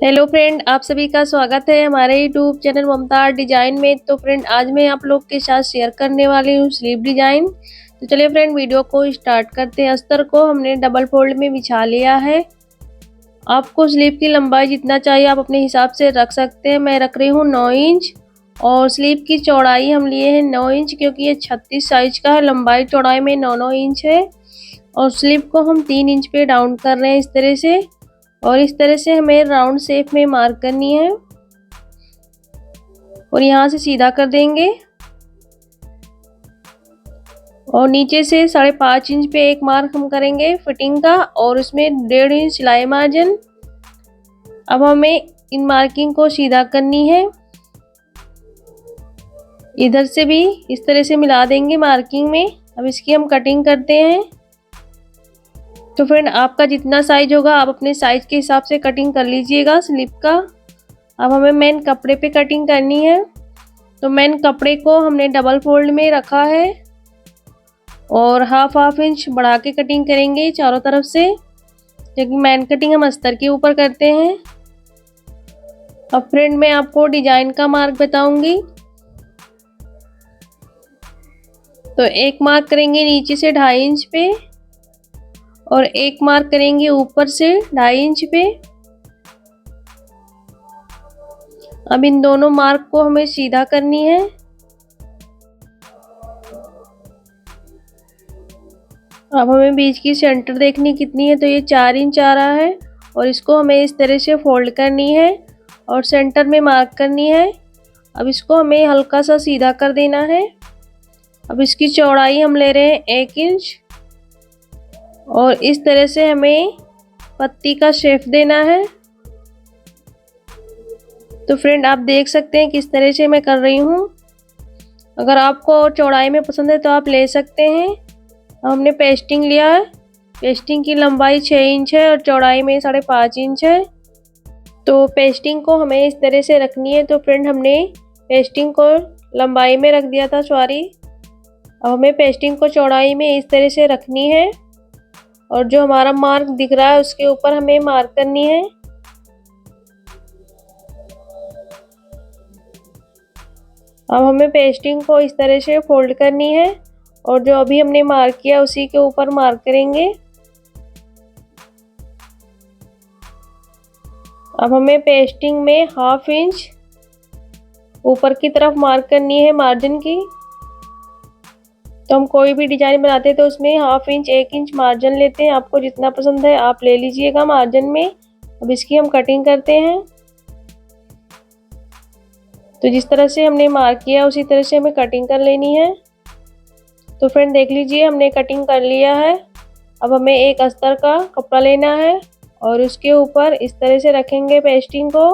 Hello friend, आप सभी का स्वागत है हमारे यूट्यूब चैनल ममता आर्ट डिजाइन में। तो फ्रेंड, आज मैं आप लोग के साथ शेयर करने वाली हूँ स्लीव डिजाइन। तो चलिए फ्रेंड, वीडियो को स्टार्ट करते हैं। अस्तर को हमने डबल फोल्ड में बिछा लिया है। आपको स्लीव की लंबाई जितना चाहिए आप अपने हिसाब से रख सकते हैं। मैं रख रही हूँ 9 इंच और स्लीव की चौड़ाई हम लिए हैं 9 इंच, क्योंकि ये 36 साइज का है। लंबाई चौड़ाई में 9-9 इंच है और स्लीव को हम 3 इंच पे डाउन कर रहे हैं इस तरह से। और इस तरह से हमें राउंड शेप में मार्क करनी है और यहाँ से सीधा कर देंगे और नीचे से 5.5 इंच पे एक मार्क हम करेंगे फिटिंग का और उसमें 1.5 इंच सिलाई मार्जिन। अब हमें इन मार्किंग को सीधा करनी है। इधर से भी इस तरह से मिला देंगे मार्किंग में। अब इसकी हम कटिंग करते हैं। तो फ्रेंड, आपका जितना साइज होगा आप अपने साइज के हिसाब से कटिंग कर लीजिएगा स्लीव का। अब हमें मेन कपड़े पे कटिंग करनी है। तो मेन कपड़े को हमने डबल फोल्ड में रखा है और हाफ इंच बढ़ा के कटिंग करेंगे चारों तरफ से, क्योंकि मेन कटिंग हम अस्तर के ऊपर करते हैं। अब फ्रेंड, मैं आपको डिजाइन का मार्क बताऊंगी। तो एक मार्क करेंगे नीचे से 2.5 इंच पे और एक मार्क करेंगे ऊपर से 2.5 इंच पे। अब इन दोनों मार्क को हमें सीधा करनी है। अब हमें बीच की सेंटर देखनी कितनी है। तो ये 4 इंच आ रहा है और इसको हमें इस तरह से फोल्ड करनी है और सेंटर में मार्क करनी है। अब इसको हमें हल्का सा सीधा कर देना है। अब इसकी चौड़ाई हम ले रहे हैं 1 इंच और इस तरह से हमें पत्ती का शेप देना है। तो फ्रेंड, आप देख सकते हैं किस तरह से मैं कर रही हूँ। अगर आपको और चौड़ाई में पसंद है तो आप ले सकते हैं। अब हमने पेस्टिंग लिया है। पेस्टिंग की लंबाई 6 इंच है और चौड़ाई में 5.5 इंच है। तो पेस्टिंग को हमें इस तरह से रखनी है। तो फ्रेंड, हमने पेस्टिंग को लंबाई में रख दिया था, सॉरी। अब हमें पेस्टिंग को चौड़ाई में इस तरह से रखनी है और जो हमारा मार्क दिख रहा है उसके ऊपर हमें मार्क करनी है। अब हमें पेस्टिंग को इस तरह से फोल्ड करनी है और जो अभी हमने मार्क किया उसी के ऊपर मार्क करेंगे। अब हमें पेस्टिंग में 1/2 इंच ऊपर की तरफ मार्क करनी है मार्जिन की। तो हम कोई भी डिजाइन बनाते हैं तो उसमें 1/2 इंच 1 इंच मार्जिन लेते हैं। आपको जितना पसंद है आप ले लीजिएगा मार्जिन में। अब इसकी हम कटिंग करते हैं। तो जिस तरह से हमने मार्क किया उसी तरह से हमें कटिंग कर लेनी है। तो फ्रेंड, देख लीजिए हमने कटिंग कर लिया है। अब हमें एक अस्तर का कपड़ा लेना है और उसके ऊपर इस तरह से रखेंगे पेस्टिंग को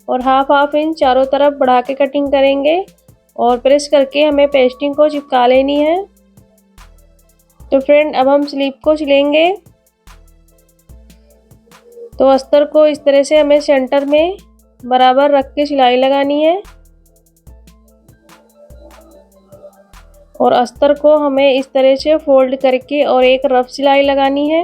और हाफ इंच चारों तरफ बढ़ा के कटिंग करेंगे और प्रेस करके हमें पेस्टिंग को चिपका लेनी है। तो फ्रेंड, अब हम स्लीव को सिलेंगे। तो अस्तर को इस तरह से हमें सेंटर में बराबर रख के सिलाई लगानी है और अस्तर को हमें इस तरह से फोल्ड करके और एक रफ सिलाई लगानी है।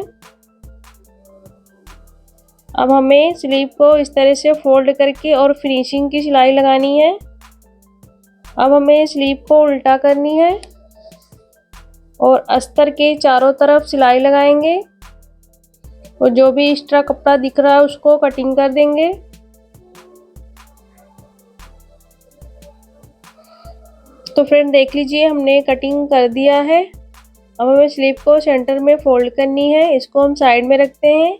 अब हमें स्लीव को इस तरह से फोल्ड करके और फिनिशिंग की सिलाई लगानी है। अब हमें स्लीव को उल्टा करनी है और अस्तर के चारों तरफ सिलाई लगाएंगे और जो भी एक्स्ट्रा कपड़ा दिख रहा है उसको कटिंग कर देंगे। तो फ्रेंड, देख लीजिए हमने कटिंग कर दिया है। अब हमें स्लीव को सेंटर में फोल्ड करनी है। इसको हम साइड में रखते हैं।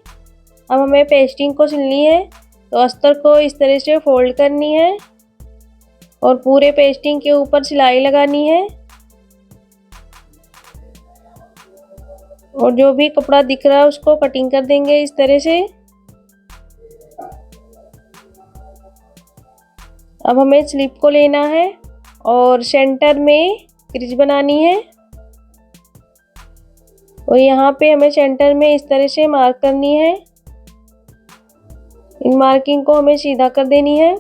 अब हमें पेस्टिंग को सिलनी है। तो अस्तर को इस तरह से फोल्ड करनी है और पूरे पेस्टिंग के ऊपर सिलाई लगानी है और जो भी कपड़ा दिख रहा है उसको कटिंग कर देंगे इस तरह से। अब हमें स्लीव को लेना है और सेंटर में क्रीज बनानी है और यहाँ पे हमें सेंटर में इस तरह से मार्क करनी है। इन मार्किंग को हमें सीधा कर देनी है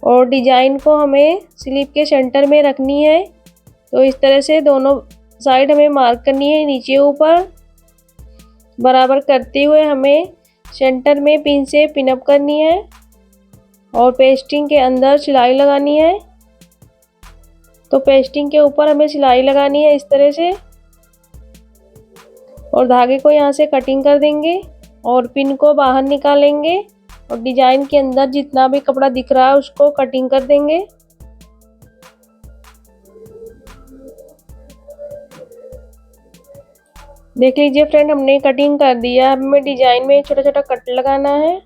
और डिजाइन को हमें स्लीव के सेंटर में रखनी है। तो इस तरह से दोनों साइड हमें मार्क करनी है, नीचे ऊपर बराबर करते हुए हमें सेंटर में पिन से पिनअप करनी है और पेस्टिंग के अंदर सिलाई लगानी है। तो पेस्टिंग के ऊपर हमें सिलाई लगानी है इस तरह से और धागे को यहाँ से कटिंग कर देंगे और पिन को बाहर निकालेंगे और डिजाइन के अंदर जितना भी कपड़ा दिख रहा है उसको कटिंग कर देंगे। देख लीजिए फ्रेंड, हमने कटिंग कर दिया। अब हमें डिजाइन में छोटा छोटा कट लगाना है।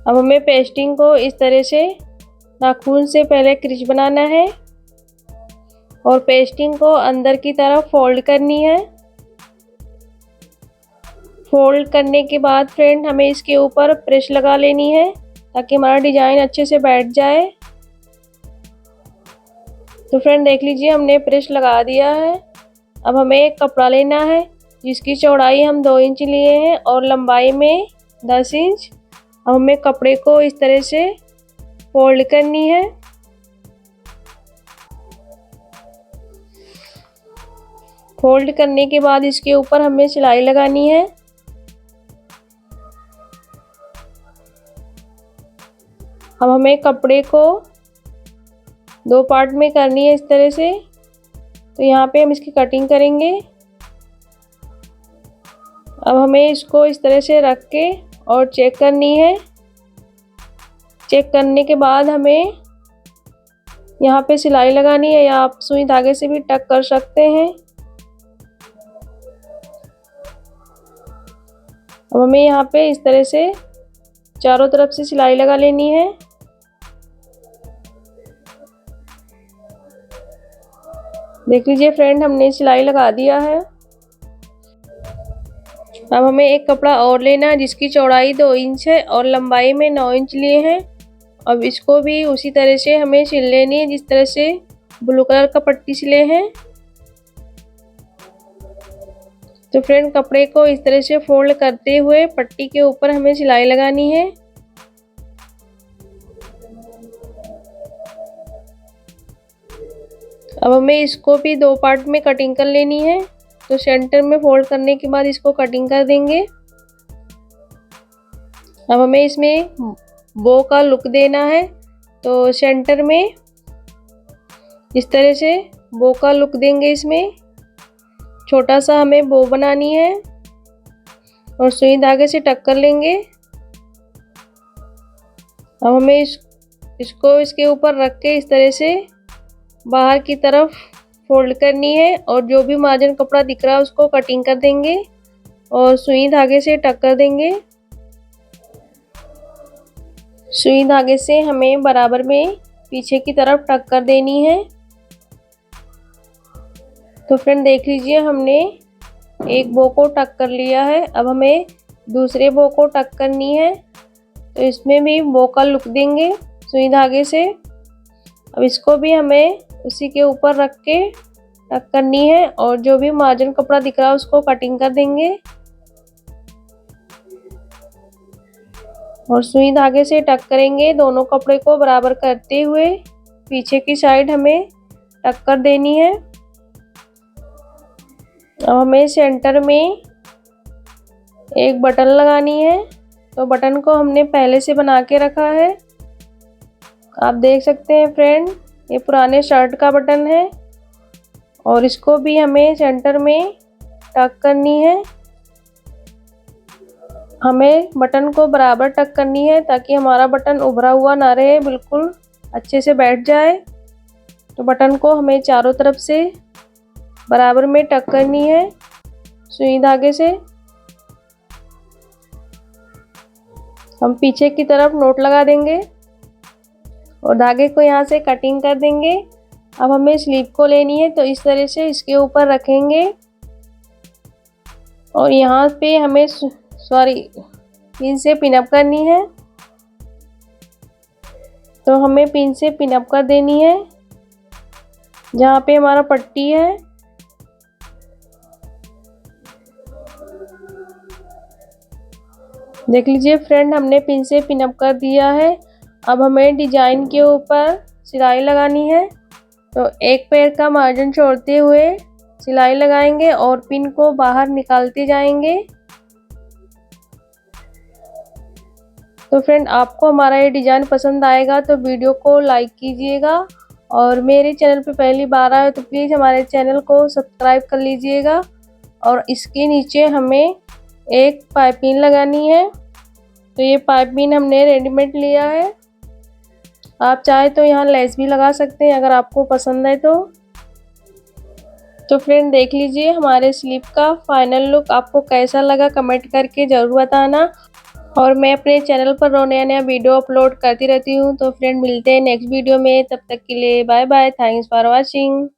अब हमें पेस्टिंग को इस तरह से नाखून से पहले क्रिच बनाना है और पेस्टिंग को अंदर की तरफ फोल्ड करनी है। फोल्ड करने के बाद फ्रेंड हमें इसके ऊपर प्रेस लगा लेनी है ताकि हमारा डिजाइन अच्छे से बैठ जाए। तो फ्रेंड देख लीजिए, हमने प्रेस लगा दिया है। अब हमें एक कपड़ा लेना है जिसकी चौड़ाई हम 2 इंच लिए हैं और लंबाई में 10 इंच। अब हमें कपड़े को इस तरह से फोल्ड करनी है। फोल्ड करने के बाद इसके ऊपर हमें सिलाई लगानी है। अब हमें कपड़े को 2 पार्ट में करनी है इस तरह से। तो यहाँ पे हम इसकी कटिंग करेंगे। अब हमें इसको इस तरह से रख के और चेक करनी है। चेक करने के बाद हमें यहाँ पे सिलाई लगानी है या आप सुई धागे से भी टक कर सकते हैं। अब हमें यहाँ पे इस तरह से चारों तरफ से सिलाई लगा लेनी है। देख लीजिए फ्रेंड, हमने सिलाई लगा दिया है। अब हमें एक कपड़ा और लेना है जिसकी चौड़ाई 2 इंच है और लंबाई में 9 इंच लिए हैं। अब इसको भी उसी तरह से हमें सिल लेनी है जिस तरह से ब्लू कलर का पट्टी सिले हैं। तो फ्रेंड कपड़े को इस तरह से फोल्ड करते हुए पट्टी के ऊपर हमें सिलाई लगानी है। अब हमें इसको भी 2 पार्ट में कटिंग कर लेनी है। तो सेंटर में फोल्ड करने के बाद इसको कटिंग कर देंगे। अब हमें इसमें बो का लुक देना है। तो सेंटर में इस तरह से बो का लुक देंगे। इसमें छोटा सा हमें बो बनानी है और सुई धागे से टक कर लेंगे। अब हमें इसको इसके ऊपर रख के इस तरह से बाहर की तरफ फोल्ड करनी है और जो भी मार्जिन कपड़ा दिख रहा है उसको कटिंग कर देंगे और सुई धागे से टक कर देंगे। सुई धागे से हमें बराबर में पीछे की तरफ टक कर देनी है। तो फ्रेंड देख लीजिए, हमने एक बो को टक कर लिया है। अब हमें दूसरे बो को टक करनी है। तो इसमें भी बो का लुक देंगे सुई धागे से। अब इसको भी हमें उसी के ऊपर रख के टक करनी है और जो भी मार्जिन कपड़ा दिख रहा है उसको कटिंग कर देंगे और सुई धागे से टक करेंगे। दोनों कपड़े को बराबर करते हुए पीछे की साइड हमें टक कर देनी है। अब हमें सेंटर में एक बटन लगानी है। तो बटन को हमने पहले से बना के रखा है। आप देख सकते हैं फ्रेंड, ये पुराने शर्ट का बटन है और इसको भी हमें सेंटर में टक करनी है। हमें बटन को बराबर टक करनी है ताकि हमारा बटन उभरा हुआ ना रहे, बिल्कुल अच्छे से बैठ जाए। तो बटन को हमें चारों तरफ से बराबर में टक करनी है सुई धागे से। हम पीछे की तरफ नोट लगा देंगे और धागे को यहाँ से कटिंग कर देंगे। अब हमें स्लीव को लेनी है। तो इस तरह से इसके ऊपर रखेंगे और यहाँ पे हमें पिन से पिनअप करनी है। तो हमें पिन से पिनअप कर देनी है जहाँ पे हमारा पट्टी है। देख लीजिए फ्रेंड, हमने पिन से पिनअप कर दिया है। अब हमें डिजाइन के ऊपर सिलाई लगानी है। तो एक पैर का मार्जिन छोड़ते हुए सिलाई लगाएंगे और पिन को बाहर निकालते जाएंगे। तो फ्रेंड आपको हमारा ये डिज़ाइन पसंद आएगा तो वीडियो को लाइक कीजिएगा और मेरे चैनल पे पहली बार आए तो प्लीज़ हमारे चैनल को सब्सक्राइब कर लीजिएगा। और इसके नीचे हमें एक पाइपिंग लगानी है। तो ये पाइपिंग हमने रेडीमेड लिया है, आप चाहे तो यहाँ लेस भी लगा सकते हैं अगर आपको पसंद है तो फ्रेंड देख लीजिए हमारे स्लीव का फाइनल लुक आपको कैसा लगा कमेंट करके ज़रूर बताना। और मैं अपने चैनल पर रोज़ नया वीडियो अपलोड करती रहती हूँ। तो फ्रेंड मिलते हैं नेक्स्ट वीडियो में, तब तक के लिए bye bye, thanks for watching.